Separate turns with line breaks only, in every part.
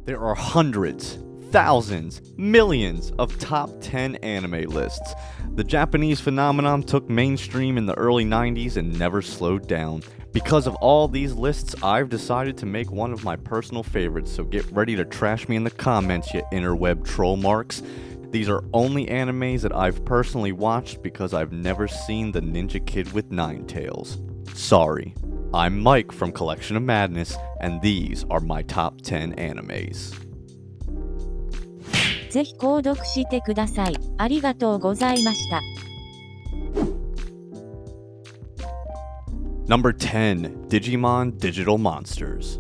There are hundreds, thousands, millions of top 10 anime lists. The Japanese phenomenon took mainstream in the early 90s and never slowed down. Because of all these lists, I've decided to make one of my personal favorites, so get ready to trash me in the comments, you interweb troll marks. These are only animes that I've personally watched because I've never seen the Ninja Kid with 9 tails. Sorry. I'm Mike from Collection of Madness, and these are my top 10 animes.
ぜひ購読してください。ありがとうございました。
Number 10. Digimon Digital Monsters.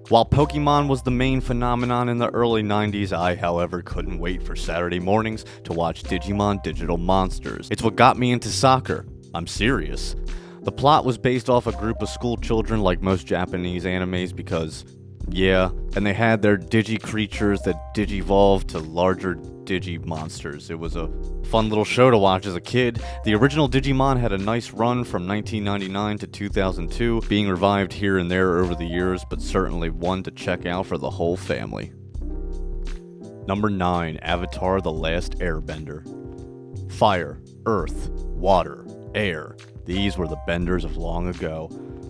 While Pokemon was the main phenomenon in the early 90s, I, however, couldn't wait for Saturday mornings to watch Digimon Digital Monsters. It's what got me into soccer. I'm serious. The plot was based off a group of school children like most Japanese animes because, yeah, and they had their digi creatures that digivolved to larger digi monsters. It was a fun little show to watch as a kid. The original Digimon had a nice run from 1999 to 2002, being revived here and there over the years, but certainly one to check out for the whole family. Number 9. Avatar: The Last Airbender. Fire, earth, water, air. These were the benders of long ago.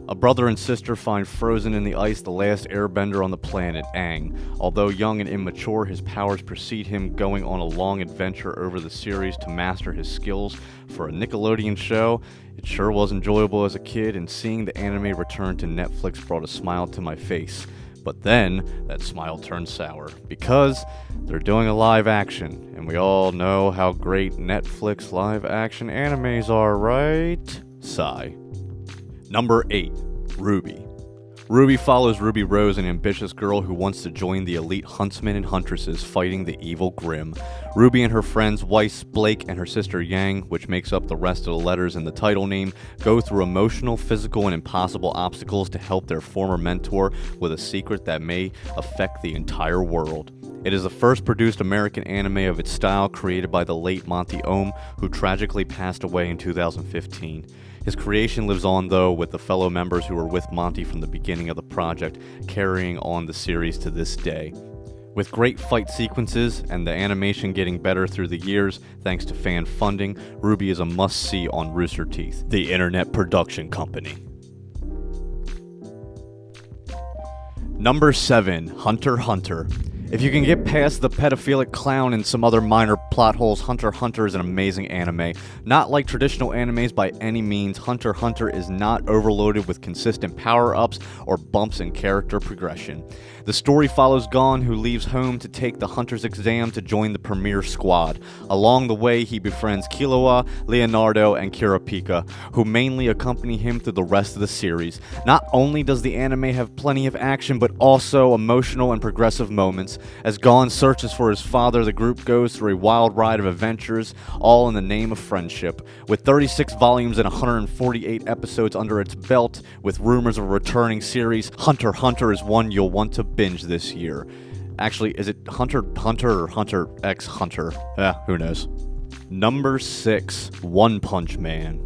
A brother and sister find frozen in the ice the last airbender on the planet, Aang. Although young and immature, his powers precede him, going on a long adventure over the series to master his skills. For a Nickelodeon show, it sure was enjoyable as a kid, and seeing the anime return to Netflix brought a smile to my face. But then, that smile turned sour, because they're doing a live action, and we all know how great Netflix live action animes are, right? Sigh. Number 8. Ruby. Ruby follows Ruby Rose, an ambitious girl who wants to join the elite huntsmen and huntresses fighting the evil Grimm. Ruby and her friends Weiss, Blake, and her sister Yang, which makes up the rest of the letters in the title name, go through emotional, physical, and impossible obstacles to help their former mentor with a secret that may affect the entire world. It is the first produced American anime of its style, created by the late Monty Oum, who tragically passed away in 2015. His creation lives on, though, with the fellow members who were with Monty from the beginning of the project, carrying on the series to this day. With great fight sequences and the animation getting better through the years thanks to fan funding, Ruby is a must-see on Rooster Teeth, the internet production company. Number 7. Hunter x Hunter. If you can get past the pedophilic clown and some other minor plot holes, Hunter x Hunter is an amazing anime. Not like traditional animes by any means, Hunter x Hunter is not overloaded with consistent power-ups or bumps in character progression. The story follows Gon, who leaves home to take the Hunter's exam to join the premier squad. Along the way, he befriends Killua, Leonardo, and Kurapika, who mainly accompany him through the rest of the series. Not only does the anime have plenty of action, but also emotional and progressive moments. As Gon searches for his father, the group goes through a wild ride of adventures, all in the name of friendship. With 36 volumes and 148 episodes under its belt, with rumors of a returning series, Hunter x Hunter is one you'll want to binge this year. Actually, is it Hunter x Hunter or Hunter x Hunter? Who knows. Number 6. One Punch Man.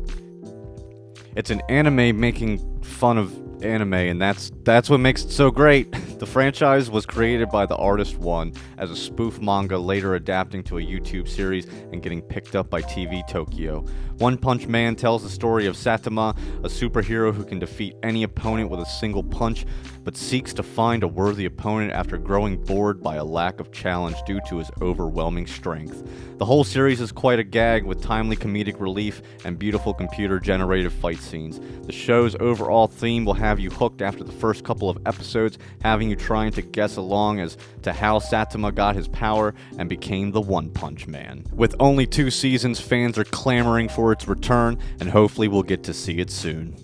It's an anime making fun of anime, and that's what makes it so great. The franchise was created by the artist One as a spoof manga, later adapting to a YouTube series and getting picked up by TV Tokyo. One Punch Man tells the story of Saitama, a superhero who can defeat any opponent with a single punch, but seeks to find a worthy opponent after growing bored by a lack of challenge due to his overwhelming strength. The whole series is quite a gag, with timely comedic relief and beautiful computer-generated fight scenes. The show's overall theme will have you hooked after the first couple of episodes, having you trying to guess along as to how Saitama got his power and became the One Punch Man. With only 2 seasons, fans are clamoring for its return, and hopefully we'll get to see it soon.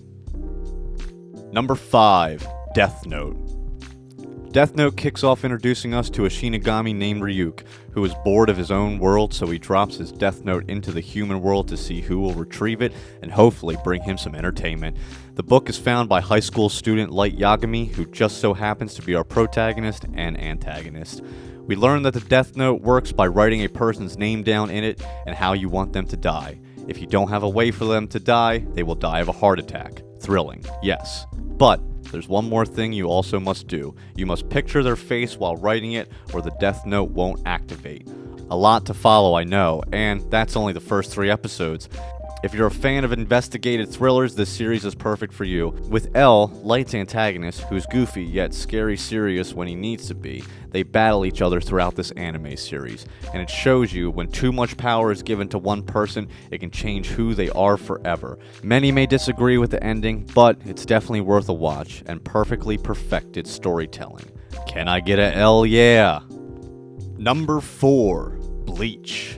Number 5. Death Note. Death Note kicks off introducing us to a Shinigami named Ryuk, who is bored of his own world, so he drops his Death Note into the human world to see who will retrieve it and hopefully bring him some entertainment. The book is found by high school student Light Yagami, who just so happens to be our protagonist and antagonist. We learn that the Death Note works by writing a person's name down in it and how you want them to die. If you don't have a way for them to die, they will die of a heart attack. Thrilling, yes. But There's one more thing you also must do. You must picture their face while writing it, or the death note won't activate. A lot to follow, I know, and that's only the first 3 episodes. If you're a fan of investigative thrillers, this series is perfect for you. With L, Light's antagonist, who's goofy yet scary serious when he needs to be, they battle each other throughout this anime series. And it shows you when too much power is given to one person, it can change who they are forever. Many may disagree with the ending, but it's definitely worth a watch and perfectly perfected storytelling. Can I get a L? Yeah. Number 4, Bleach.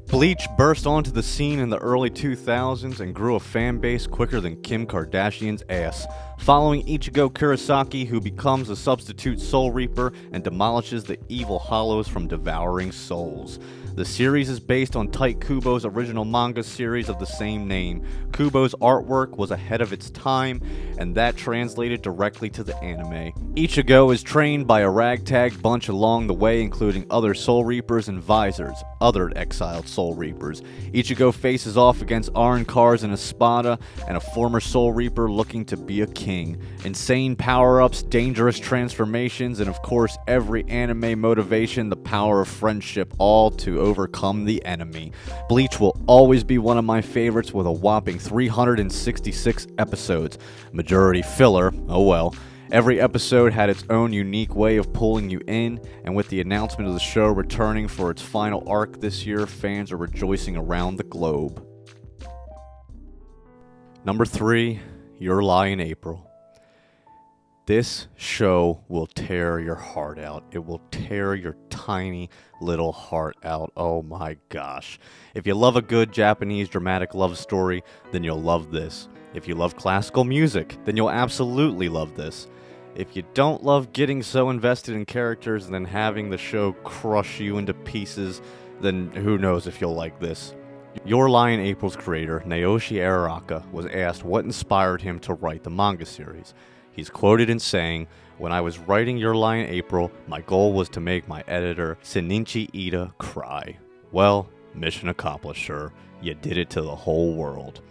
Bleach burst onto the scene in the early 2000s and grew a fan base quicker than Kim Kardashian's ass, following Ichigo Kurosaki, who becomes a substitute Soul Reaper and demolishes the evil Hollows from devouring souls. The series is based on Tite Kubo's original manga series of the same name. Kubo's artwork was ahead of its time, and that translated directly to the anime. Ichigo is trained by a ragtag bunch along the way, including other Soul Reapers and Visors, other exiled Soul Reapers. Ichigo faces off against Arrancar's and Espada, and a former Soul Reaper looking to be a king. Insane power-ups, dangerous transformations, and of course every anime motivation, the power of friendship, all to overcome the enemy. Bleach will always be one of my favorites with a whopping 366 episodes. Majority filler, oh well. Every episode had its own unique way of pulling you in, and with the announcement of the show returning for its final arc this year, fans are rejoicing around the globe. Number 3, Your Lie in April. This show will tear your heart out. It will tear your tiny little heart out. Oh my gosh. If you love a good Japanese dramatic love story, then you'll love this. If you love classical music, then you'll absolutely love this. If you don't love getting so invested in characters and then having the show crush you into pieces, then who knows if you'll like this. Your Lie in April's creator, Naoshi Araraka, was asked what inspired him to write the manga series. He's quoted in saying, "When I was writing Your Lie in April, my goal was to make my editor, Shinichi Ida, cry." Well, mission accomplished, sir. You did it to the whole world.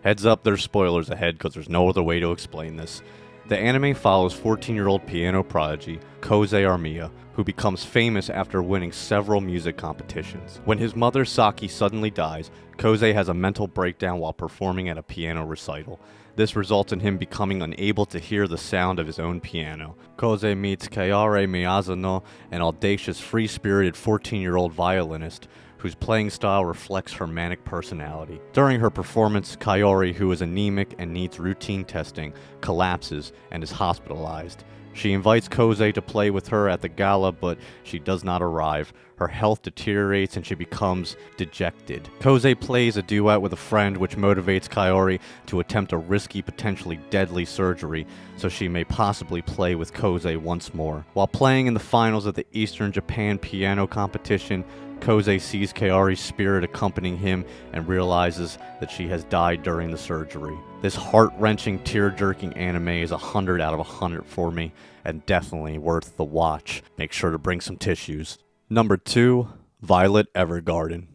Heads up, there's spoilers ahead because there's no other way to explain this. The anime follows 14-year-old piano prodigy Kosei Armiya, who becomes famous after winning several music competitions. When his mother Saki suddenly dies, Kosei has a mental breakdown while performing at a piano recital. This results in him becoming unable to hear the sound of his own piano. Kosei meets Kaori Miyazano, an audacious, free-spirited 14-year-old violinist, whose playing style reflects her manic personality. During her performance, Kaori, who is anemic and needs routine testing, collapses and is hospitalized. She invites Kosei to play with her at the gala, but she does not arrive. Her health deteriorates and she becomes dejected. Kosei plays a duet with a friend, which motivates Kaori to attempt a risky, potentially deadly surgery, so she may possibly play with Kosei once more. While playing in the finals of the Eastern Japan piano competition, Kosei sees Kaori's spirit accompanying him and realizes that she has died during the surgery. This heart-wrenching, tear-jerking anime is 100 out of 100 for me, and definitely worth the watch. Make sure to bring some tissues. Number 2, Violet Evergarden.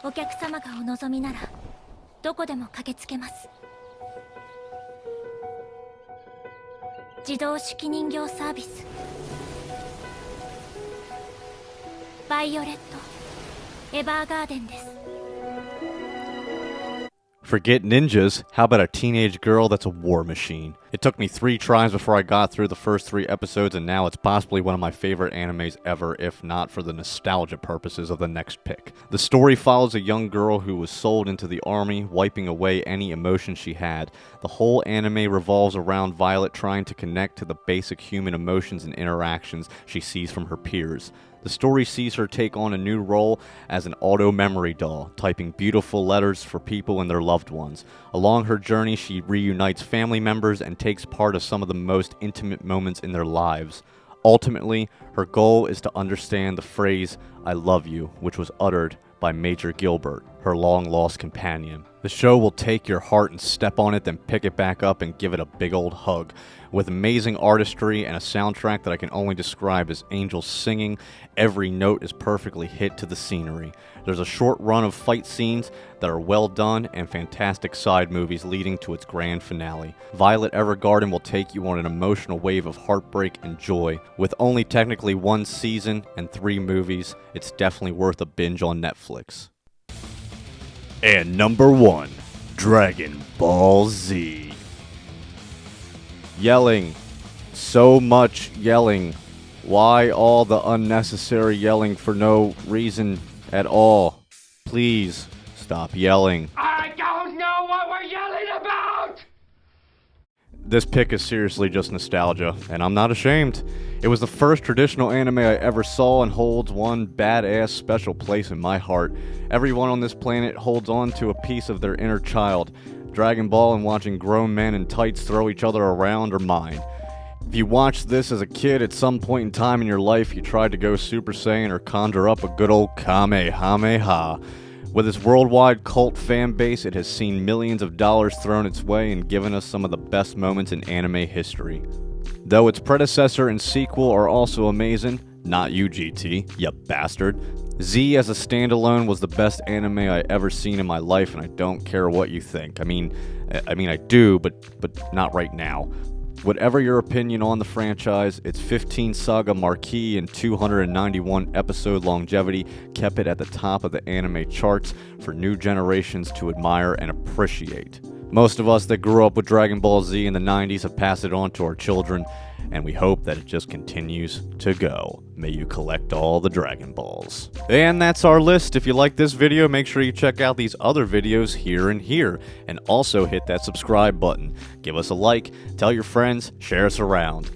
お客様がお望みならどこでも駆けつけます。自動手記人形サービスバイオレット・エヴァーガーデンです。
Forget ninjas, how about a teenage girl that's a war machine? It took me 3 tries before I got through the first 3 episodes, and now it's possibly one of my favorite animes ever, if not for the nostalgia purposes of the next pick. The story follows a young girl who was sold into the army, wiping away any emotion she had. The whole anime revolves around Violet trying to connect to the basic human emotions and interactions she sees from her peers. The story sees her take on a new role as an auto-memory doll, typing beautiful letters for people and their loved ones. Along her journey, she reunites family members and takes part of some of the most intimate moments in their lives. Ultimately, her goal is to understand the phrase, "I love you," which was uttered by Major Gilbert. her long-lost companion. The show will take your heart and step on it, then pick it back up and give it a big old hug. With amazing artistry and a soundtrack that I can only describe as angels singing, every note is perfectly hit to the scenery. There's a short run of fight scenes that are well done and fantastic side movies leading to its grand finale. Violet Evergarden will take you on an emotional wave of heartbreak and joy. With only technically 1 season and 3 movies, it's definitely worth a binge on Netflix. And number 1, Dragon Ball Z. Yelling. So much yelling. Why all the unnecessary yelling for no reason at all? Please stop yelling.
I don't know what we're yelling about!
This pick is seriously just nostalgia, and I'm not ashamed. It was the first traditional anime I ever saw and holds one badass special place in my heart. Everyone on this planet holds on to a piece of their inner child. Dragon Ball and watching grown men in tights throw each other around are mine. If you watched this as a kid, at some point in time in your life you tried to go Super Saiyan or conjure up a good old Kamehameha. With its worldwide cult fan base, it has seen millions of dollars thrown its way and given us some of the best moments in anime history. Though its predecessor and sequel are also amazing, not you GT, you bastard. Z as a standalone was the best anime I ever seen in my life, and I don't care what you think. I mean I do, but not right now. Whatever your opinion on the franchise, its 15 saga marquee and 291 episode longevity kept it at the top of the anime charts for new generations to admire and appreciate. Most of us that grew up with Dragon Ball Z in the 90s have passed it on to our children, and we hope that it just continues to go. May you collect all the Dragon Balls. And that's our list. If you like this video, make sure you check out these other videos here and here, and also hit that subscribe button. Give us a like, tell your friends, share us around.